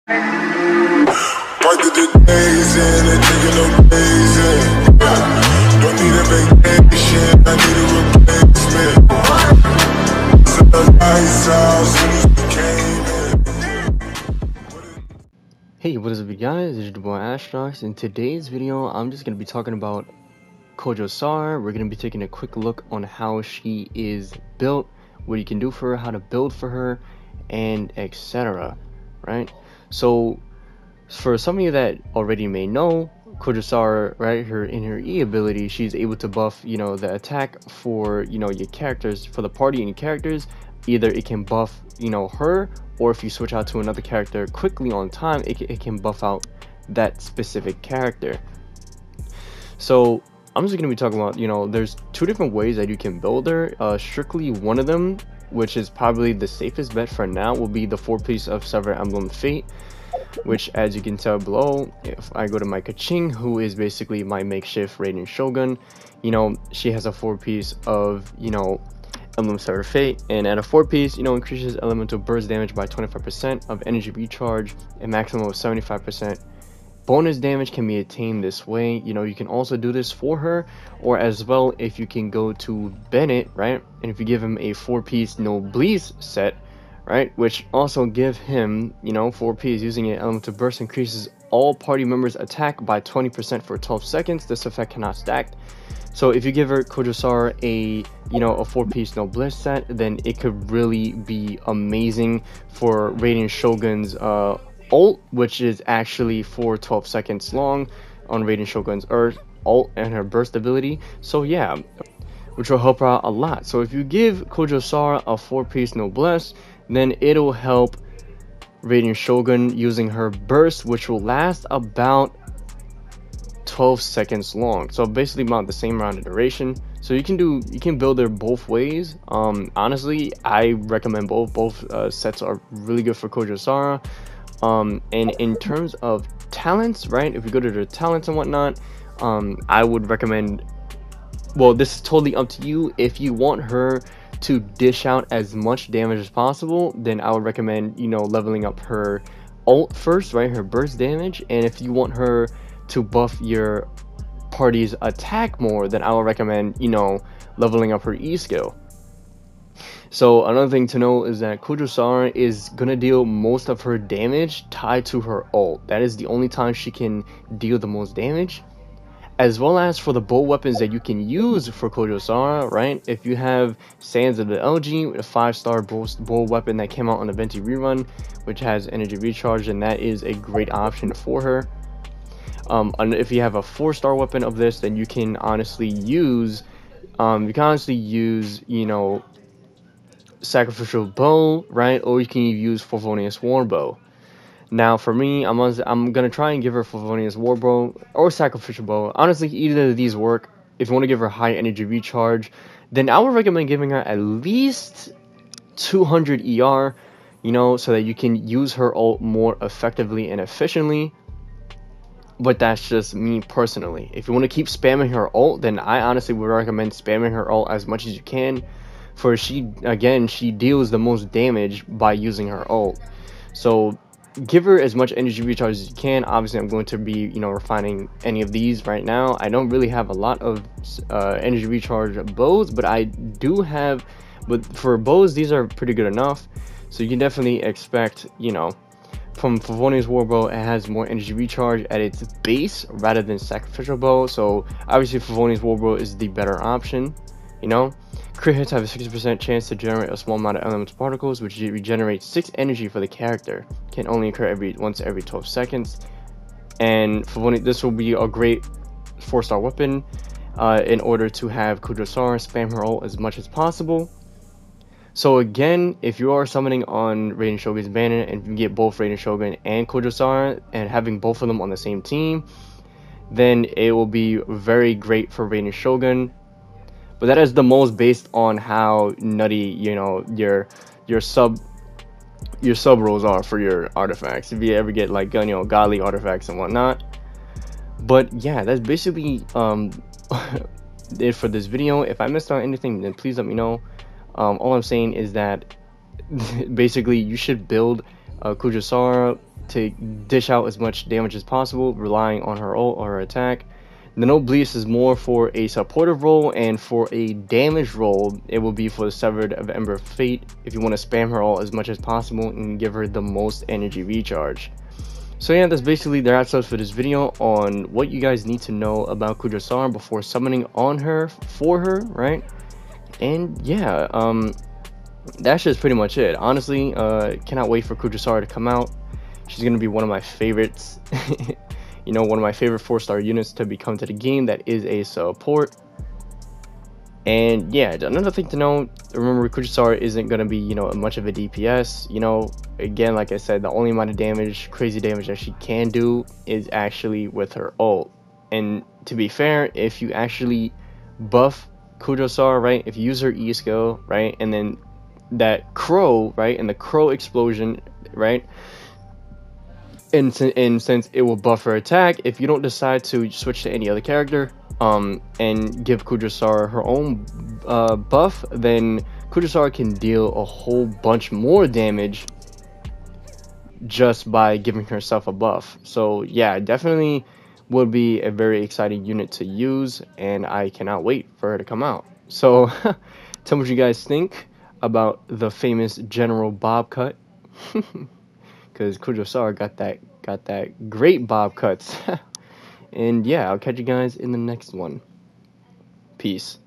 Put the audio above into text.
Part of the days in and taking no days in. Don't need a vacation, I need a replacement. So the lights out soon as we came in. Hey, what is up, you guys? It's your boy Astrox. In today's video, I'm just gonna be talking about Kujou Sara. We're gonna be taking a quick look on how she is built, what you can do for her, how to build for her, and etc. Right? So, for some of you that already may know, Kujou Sara, right, in her E ability, she's able to buff, the attack for, your characters, for the party and your characters. Either it can buff, her, or if you switch out to another character quickly on time, it can buff out that specific character. So, I'm just going to be talking about, there's two different ways that you can build her. Strictly one of them, which is probably the safest bet for now, will be the 4-piece of Severed Emblem Fate, which, as you can tell below, if I go to my Kaching, who is basically my makeshift Radiant Shogun, she has a 4-piece of, Emblem Severed Fate, and at a 4-piece, increases elemental burst damage by 25% of energy recharge, a maximum of 75%. Bonus damage can be attained this way. You can also do this for her, or as well, if you can go to Bennett, right, and if you give him a 4-piece Noblesse set, right, which also give him, 4Ps using it. Elemental burst increases all party members' attack by 20% for 12 seconds. This effect cannot stack. So if you give her Kujou Sara a 4-piece Noblesse set, then it could really be amazing for Radiant Shogun's ult, which is actually for 12 seconds long on Radiant Shogun's ult and her burst ability. So yeah, which will help her out a lot. So if you give Kujou Sara a 4-piece Noblesse, then it'll help Radiant Shogun using her burst, which will last about 12 seconds long. So basically about the same amount of duration. So you can build her both ways. Honestly, I recommend both sets are really good for Kujou Sara. And in terms of talents, right, if you go to the talents and whatnot, I would recommend, well, this is totally up to you. If you want her to dish out as much damage as possible, then I would recommend, leveling up her ult first, right, her burst damage. And if you want her to buff your party's attack more, then I would recommend, leveling up her E skill. So another thing to know is that Kujou Sara is gonna deal most of her damage tied to her ult. That is the only time she can deal the most damage. As well as for the bow weapons that you can use for Kujou Sara, right? If you have Sands of the LG, a 5-star bow weapon that came out on the Venti rerun, which has energy recharge, then that is a great option for her. And if you have a 4-star weapon of this, then you can honestly use, Sacrificial Bow, right? Or you can use Favonius Warbow. Now, for me, I'm gonna try and give her Favonius Warbow or Sacrificial Bow. Honestly, either of these work. If you want to give her high energy recharge, then I would recommend giving her at least 200 ER, so that you can use her ult more effectively and efficiently. But that's just me personally. If you want to keep spamming her ult, then I honestly would recommend spamming her ult as much as you can. For she deals the most damage by using her ult. So give her as much energy recharge as you can. Obviously, I'm going to be, refining any of these right now. I don't really have a lot of energy recharge bows, but I do have. But for bows, these are pretty good enough. So you can definitely expect, from Favonius Warbow, it has more energy recharge at its base rather than Sacrificial Bow. So obviously, Favonius Warbow is the better option. Crit hits have a 60% chance to generate a small amount of elemental particles, which regenerates 6 energy for the character. Can only occur once every 12 seconds. And this will be a great 4-star weapon in order to have Kujou Sara spam her ult as much as possible. So again, if you are summoning on Radiant Shogun's banner and you get both Radiant Shogun and Kujou Sara and having both of them on the same team, then it will be very great for Radiant Shogun. But that is the most based on how nutty, your sub rolls are for your artifacts. If you ever get like, godly artifacts and whatnot. But yeah, that's basically it for this video. If I missed out anything, then please let me know. All I'm saying is that basically you should build Kujou Sara to dish out as much damage as possible, relying on her ult or her attack. The Noblesse is more for a supportive role, and for a damage role, it will be for the Severed of Ember of Fate if you want to spam her ult as much as possible and give her the most energy recharge. So yeah, that's basically the wrap up for this video on what you guys need to know about Kujou Sara before summoning on her for her, right? And yeah, that's just pretty much it. Honestly, cannot wait for Kujou Sara to come out. She's gonna be one of my favorites. You know, one of my favorite 4-star units to become to the game that is a support. And yeah, another thing to know, remember Kujou Sara isn't going to be, you know, much of a DPS. You know, again, like I said, the only amount of damage, crazy damage that she can do is actually with her ult. And to be fair, if you actually buff Kujou Sara, right, if you use her E skill, right, and then that crow, right, and the crow explosion, right, and since it will buff her attack, if you don't decide to switch to any other character and give Kujou Sara her own buff, then Kujou Sara can deal a whole bunch more damage just by giving herself a buff. So yeah, definitely would be a very exciting unit to use, and I cannot wait for her to come out. So tell me what you guys think about the famous General Bob cut. Because Kujou Sara got that great bob cuts. And yeah, I'll catch you guys in the next one. Peace.